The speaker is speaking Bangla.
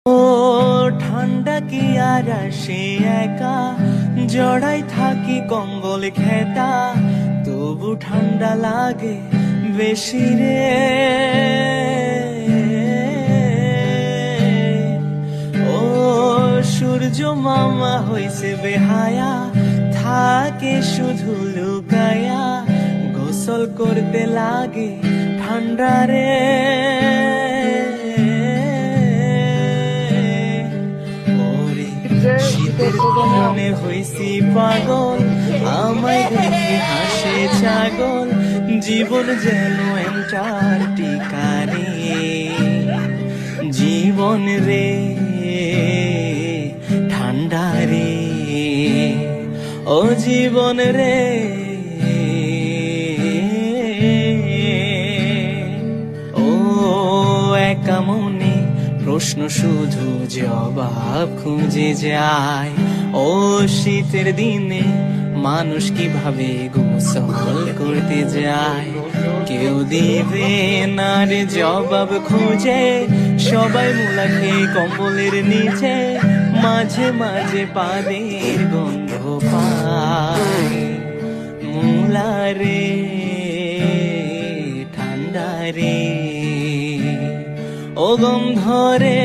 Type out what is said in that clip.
ও ঠান্ডা কি আর আসে একা, জড়াই থাকি কম্বল খেতা, তবু ঠান্ডা লাগে বেশি রে। ও সূর্য মামা হইছে বেহায়া, থাকে শুধু লুকায়া, গোসল করতে লাগে ঠান্ডা রে। শীতের মনে হইছি পাগল, আমায় দেখে হাসে ছাগল, জীবন যেন অ্যান্টার্কটিকা রে। জীবন রে ঠান্ডা রে, ও জীবন রে। ও একা মনে প্রশ্ন শুধু জবাব খুঁজে যায়, ও শীতের দিনে মানুষ কিভাবে গোসল করতে যায়, কেউ দিবে না রে জবাব খুঁজে, সবাই মুলা খেয়ে কম্বলের নিচে, মাঝে মাঝে পাদের গন্ধ পায়। মুলা রে ঠান্ডা রে, ও গন্ধ রে।